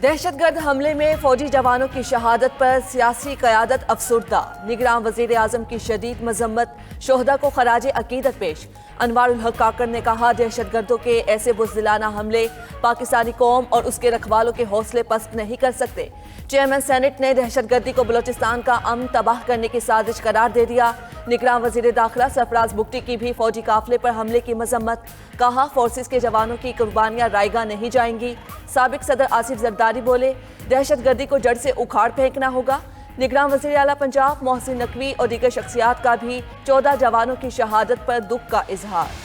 دہشت گرد حملے میں فوجی جوانوں کی شہادت پر سیاسی قیادت افسردہ، نگراں وزیر اعظم کی شدید مذمت، شہداء کو خراج عقیدت پیش۔ انوار الحق کاکڑ نے کہا دہشت گردوں کے ایسے بزدلانہ حملے پاکستانی قوم اور اس کے رکھوالوں کے حوصلے پست نہیں کر سکتے۔ چیئرمین سینٹ نے دہشت گردی کو بلوچستان کا امن تباہ کرنے کی سازش قرار دے دیا۔ نگراں وزیر داخلہ سرفراز بگٹی کی بھی فوجی قافلے پر حملے کی مذمت، کہا فورسز کے جوانوں کی قربانیاں رائے گاہ نہیں جائیں گی۔ سابق صدر آصف زرداری بولے دہشت گردی کو جڑ سے اکھاڑ پھینکنا ہوگا۔ نگراں وزیر اعلیٰ پنجاب محسن نقوی اور دیگر شخصیات کا بھی 14 جوانوں کی شہادت پر دکھ کا اظہار۔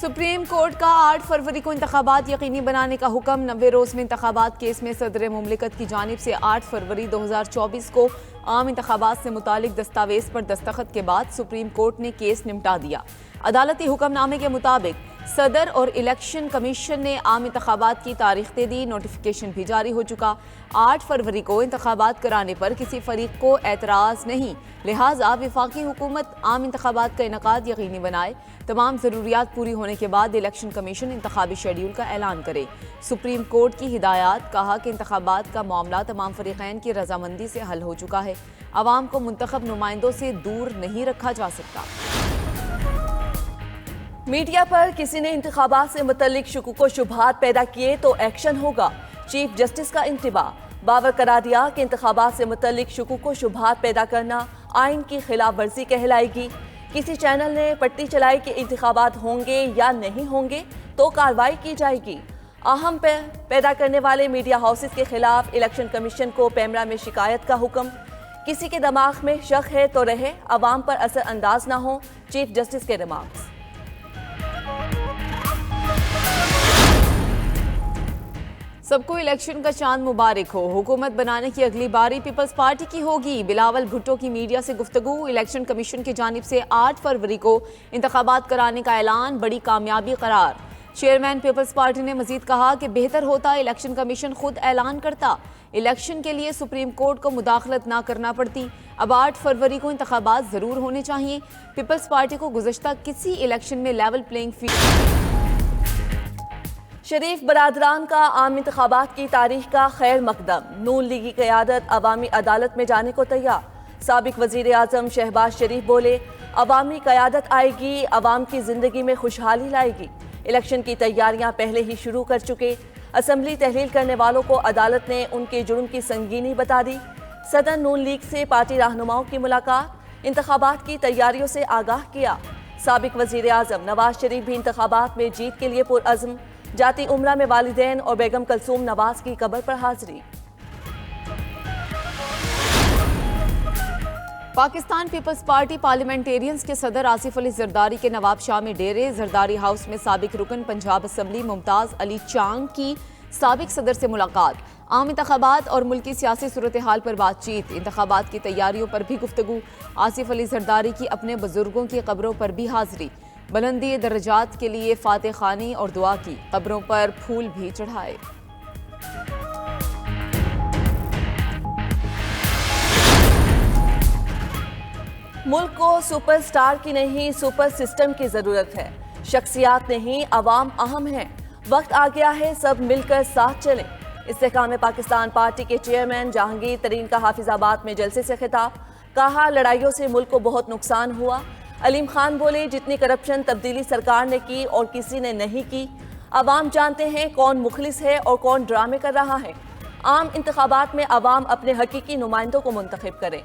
سپریم کورٹ کا 8 فروری کو انتخابات یقینی بنانے کا حکم۔ 90 روز میں انتخابات کیس میں صدر مملکت کی جانب سے 8 فروری 2024 کو عام انتخابات سے متعلق دستاویز پر دستخط کے بعد سپریم کورٹ نے کیس نمٹا دیا۔ عدالتی حکم نامے کے مطابق صدر اور الیکشن کمیشن نے عام انتخابات کی تاریخ دے دی، نوٹیفیکیشن بھی جاری ہو چکا۔ 8 فروری کو انتخابات کرانے پر کسی فریق کو اعتراض نہیں، لہٰذا وفاقی حکومت عام انتخابات کا انعقاد یقینی بنائے۔ تمام ضروریات پوری ہونے کے بعد الیکشن کمیشن انتخابی شیڈیول کا اعلان کرے۔ سپریم کورٹ کی ہدایات، کہا کہ انتخابات کا معاملہ تمام فریقین کی رضامندی سے حل ہو چکا ہے، عوام کو منتخب نمائندوں سے دور نہیں رکھا جا سکتا۔ میڈیا پر کسی نے انتخابات سے متعلق شکوک و شبہات پیدا کیے تو ایکشن ہوگا، چیف جسٹس کا انتباہ۔ باور کرا دیا کہ انتخابات سے متعلق شکوک و شبہات پیدا کرنا آئین کی خلاف ورزی کہلائے گی۔ کسی چینل نے پٹی چلائی کہ انتخابات ہوں گے یا نہیں ہوں گے تو کارروائی کی جائے گی۔ اہم پیدا کرنے والے میڈیا ہاؤسز کے خلاف الیکشن کمیشن کو پیمرا میں شکایت کا حکم۔ کسی کے دماغ میں شک ہے تو رہے، عوام پر اثر انداز نہ ہو، چیف جسٹس کے ریمارکس۔ سب کو الیکشن کا چاند مبارک ہو، حکومت بنانے کی اگلی باری پیپلز پارٹی کی ہوگی۔ بلاول بھٹو کی میڈیا سے گفتگو، الیکشن کمیشن کی جانب سے 8 فروری کو انتخابات کرانے کا اعلان بڑی کامیابی قرار۔ چیئرمین پیپلز پارٹی نے مزید کہا کہ بہتر ہوتا الیکشن کمیشن خود اعلان کرتا، الیکشن کے لیے سپریم کورٹ کو مداخلت نہ کرنا پڑتی۔ اب 8 فروری کو انتخابات ضرور ہونے چاہیے۔ پیپلز پارٹی کو گزشتہ کسی الیکشن میں لیول پلینگ فیلڈ۔ شریف برادران کا عام انتخابات کی تاریخ کا خیر مقدم، نون لیگی قیادت عوامی عدالت میں جانے کو تیار۔ سابق وزیر اعظم شہباز شریف بولے عوامی قیادت آئے گی، عوام کی زندگی میں خوشحالی لائے گی۔ الیکشن کی تیاریاں پہلے ہی شروع کر چکے، اسمبلی تحلیل کرنے والوں کو عدالت نے ان کے جرم کی سنگینی بتا دی۔ صدر نون لیگ سے پارٹی رہنماؤں کی ملاقات، انتخابات کی تیاریوں سے آگاہ کیا۔ سابق وزیر اعظم نواز شریف بھی انتخابات میں جیت کے لیے پرعزم، جاتی عمرہ میں والدین اور بیگم کلثوم نواز کی قبر پر حاضری۔ پاکستان پیپلز پارٹی پارلیمنٹیرینز کے صدر آصف علی زرداری کے نواب شاہ میں ڈیرے، زرداری ہاؤس میں سابق رکن پنجاب اسمبلی ممتاز علی چانگ کی سابق صدر سے ملاقات، عام انتخابات اور ملکی سیاسی صورتحال پر بات چیت، انتخابات کی تیاریوں پر بھی گفتگو۔ آصف علی زرداری کی اپنے بزرگوں کی قبروں پر بھی حاضری، بلندی درجات کے لیے فاتح خوانی اور دعا کی، قبروں پر پھول بھی چڑھائے۔ ملک کو سپر سٹار کی نہیں سپر سسٹم کی ضرورت ہے، شخصیات نہیں عوام اہم ہیں، وقت آ گیا ہے سب مل کر ساتھ چلیں۔ استحکام پاکستان پارٹی کے چیئرمین جہانگیر ترین کا حافظ آباد میں جلسے سے خطاب، کہا لڑائیوں سے ملک کو بہت نقصان ہوا۔ علیم خان بولے جتنی کرپشن تبدیلی سرکار نے کی اور کسی نے نہیں کی، عوام جانتے ہیں کون مخلص ہے اور کون ڈرامے کر رہا ہے۔ عام انتخابات میں عوام اپنے حقیقی نمائندوں کو منتخب کریں۔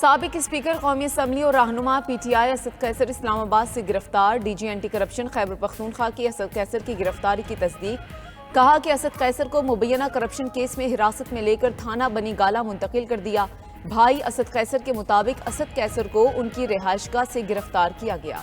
سابق اسپیکر قومی اسمبلی اور رہنما پی ٹی آئی اسد قیصر اسلام آباد سے گرفتار، D G anti corruption Khyber Pakhtunkhwa کی اسد قیصر کی گرفتاری کی تصدیق، کہا کہ اسد قیصر کو مبینہ کرپشن کیس میں حراست میں لے کر تھانہ بنی گالہ منتقل کر دیا۔ بھائی اسد قیصر کے مطابق اسد قیصر کو ان کی رہائش گاہ سے گرفتار کیا گیا۔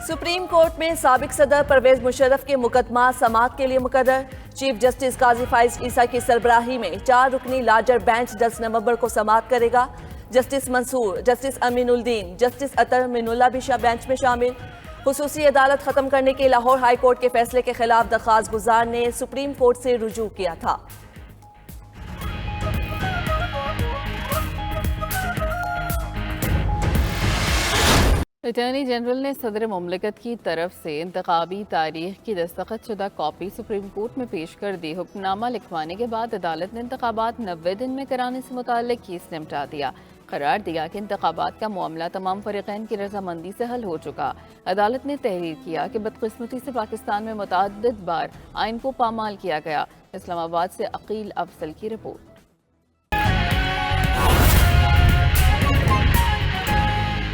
سپریم کورٹ میں سابق صدر پرویز مشرف کے مقدمہ سماعت کے لیے مقرر، چیف جسٹس قاضی فائز عیسیٰ کی سربراہی میں 4 رکنی لارجر بینچ 10 نومبر کو سماعت کرے گا۔ جسٹس منصور، جسٹس امین الدین، جسٹس اطہر من اللہ بھی بینچ میں شامل۔ خصوصی عدالت ختم کرنے کے لاہور ہائی کورٹ کے فیصلے کے خلاف درخواست گزار نے سپریم کورٹ سے رجوع کیا تھا۔ اٹارنی جنرل نے صدر مملکت کی طرف سے انتخابی تاریخ کی دستخط شدہ کاپی سپریم کورٹ میں پیش کر دی۔ حکم نامہ لکھوانے کے بعد عدالت نے انتخابات 90 دن میں کرانے سے متعلق کیس نمٹا دیا۔ قرار دیا کہ انتخابات کا معاملہ تمام فریقین کی رضامندی سے حل ہو چکا۔ عدالت نے تحریر کیا کہ بدقسمتی سے پاکستان میں متعدد بار آئین کو پامال کیا گیا۔ اسلام آباد سے عقیل افضل کی رپورٹ۔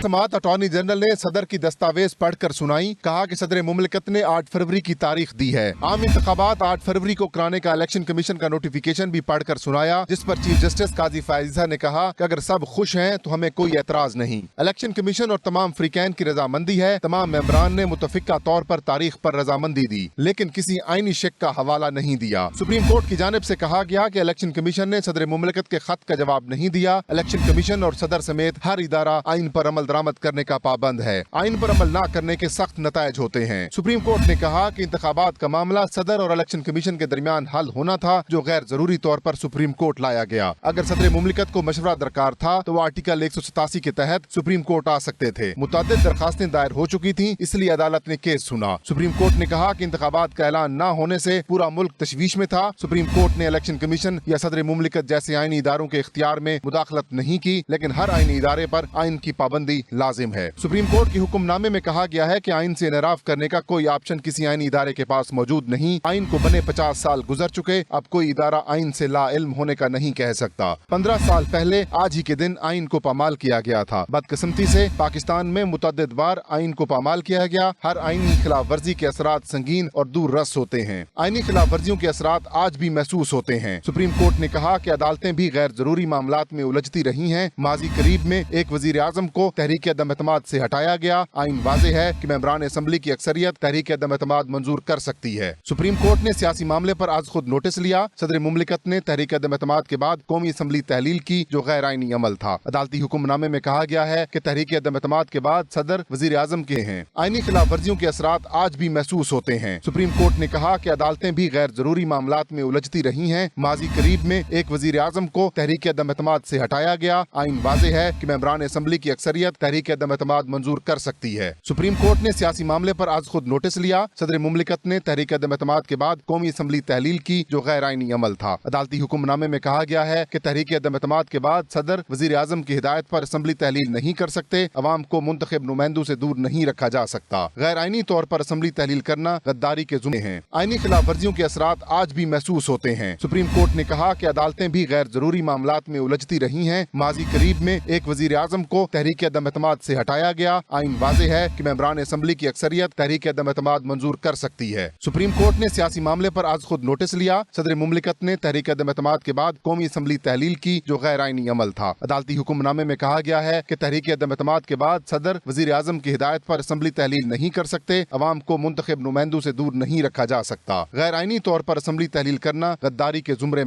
سماعت اٹارنی جنرل نے صدر کی دستاویز پڑھ کر سنائی، کہا کہ صدر مملکت نے 8 فروری کی تاریخ دی ہے۔ عام انتخابات 8 فروری کو کرانے کا الیکشن کمیشن کا نوٹیفیکیشن بھی پڑھ کر سنایا، جس پر چیف جسٹس قاضی فائزہ نے کہا کہ اگر سب خوش ہیں تو ہمیں کوئی اعتراض نہیں۔ الیکشن کمیشن اور تمام فریقین کی رضامندی ہے۔ تمام ممبران نے متفقہ طور پر تاریخ پر رضامندی دی، لیکن کسی آئینی شک کا حوالہ نہیں دیا۔ سپریم کورٹ کی جانب سے کہا گیا کہ الیکشن کمیشن نے صدر مملکت کے خط کا جواب نہیں دیا۔ الیکشن کمیشن اور صدر سمیت ہر ادارہ آئین پر عمل درآمد کرنے کا پابند ہے۔ آئین پر عمل نہ کرنے کے سخت نتائج ہوتے ہیں۔ سپریم کورٹ نے کہا کہ انتخابات کا معاملہ صدر اور الیکشن کمیشن کے درمیان حل ہونا تھا، جو غیر ضروری طور پر سپریم کورٹ لایا گیا۔ اگر صدر مملکت کو مشورہ درکار تھا تو وہ آرٹیکل 187 کے تحت سپریم کورٹ آ سکتے تھے۔ متعدد درخواستیں دائر ہو چکی تھیں، اس لیے عدالت نے کیس سنا۔ سپریم کورٹ نے کہا کہ انتخابات کا اعلان نہ ہونے سے پورا ملک تشویش میں تھا۔ سپریم کورٹ نے الیکشن کمیشن یا صدر مملکت جیسے آئینی اداروں کے اختیار میں مداخلت نہیں کی، لیکن ہر آئینی ادارے پر آئین کی پابندی لازم ہے۔ سپریم کورٹ کی حکم نامے میں کہا گیا ہے کہ آئین سے انحراف کرنے کا کوئی آپشن کسی آئینی ادارے کے پاس موجود نہیں۔ آئین کو بنے 50 سال گزر چکے، اب کوئی ادارہ آئین سے لا علم ہونے کا نہیں کہہ سکتا۔ 15 سال پہلے آج ہی کے دن آئین کو پامال کیا گیا تھا۔ بدقسمتی سے پاکستان میں متعدد بار آئین کو پامال کیا گیا۔ ہر آئینی خلاف ورزی کے اثرات سنگین اور دور رس ہوتے ہیں۔ آئینی خلاف ورزیوں کے اثرات آج بھی محسوس ہوتے ہیں۔ سپریم کورٹ نے کہا کہ عدالتیں بھی غیر ضروری معاملات میں الجھتی رہی ہیں۔ ماضی قریب میں ایک وزیر اعظم کو تحریک عدم اعتماد سے ہٹایا گیا۔ آئین واضح ہے کہ ممبران اسمبلی کی اکثریت تحریک عدم اعتماد منظور کر سکتی ہے۔ سپریم کورٹ نے سیاسی معاملے پر آج خود نوٹس لیا۔ صدر مملکت نے تحریک عدم اعتماد کے بعد قومی اسمبلی تحلیل کی، جو غیر آئینی عمل تھا۔ عدالتی حکم نامے میں کہا گیا ہے کہ تحریک عدم اعتماد کے بعد صدر وزیر اعظم کے ہیں۔ آئینی خلاف ورزیوں کے اثرات آج بھی محسوس ہوتے ہیں۔ سپریم کورٹ نے کہا کہ عدالتیں بھی غیر ضروری معاملات میں الجھتی رہی ہیں۔ ماضی قریب میں ایک وزیر اعظم کو تحریک عدم اعتماد سے ہٹایا گیا۔ آئین واضح ہے کہ ممبران اسمبلی کی اکثریت تحریک عدم اعتماد منظور کر سکتی ہے۔ سپریم کورٹ نے سیاسی معاملے پر آج خود نوٹس لیا۔ صدر مملکت نے تحریک عدم اعتماد کے بعد قومی اسمبلی تحلیل کی، جو غیر آئینی عمل تھا۔ عدالتی حکم نامے میں کہا گیا ہے کہ تحریک عدم اعتماد کے بعد صدر وزیر اعظم کی ہدایت پر اسمبلی تحلیل نہیں کر سکتے۔ عوام کو منتخب نمائندوں سے دور نہیں رکھا جا سکتا۔ غیر آئینی طور پر اسمبلی تحلیل کرنا غداری کے ذمہ ہیں۔ آئینی خلاف ورزیوں کے اثرات آج بھی محسوس ہوتے ہیں۔ سپریم کورٹ نے کہا کہ عدالتیں بھی غیر ضروری معاملات میں الجھتی رہی ہیں۔ ماضی قریب میں ایک وزیر اعظم کو تحریک عدم اعتماد سے ہٹایا گیا۔ آئین واضح ہے کہ ممبران اسمبلی کی اکثریت تحریک عدم اعتماد منظور کر سکتی ہے۔ سپریم کورٹ نے سیاسی معاملے پر آج خود نوٹس لیا۔ صدر مملکت نے تحریک عدم اعتماد کے بعد قومی اسمبلی تحلیل کی، جو غیر آئینی عمل تھا۔ عدالتی حکم نامے میں کہا گیا ہے کہ تحریک عدم اعتماد کے بعد صدر وزیر اعظم کی ہدایت پر اسمبلی تحلیل نہیں کر سکتے۔ عوام کو منتخب نمائندوں سے دور نہیں رکھا جا سکتا۔ غیر آئینی طور پر اسمبلی تحلیل کرنا غداری کے زمرے میں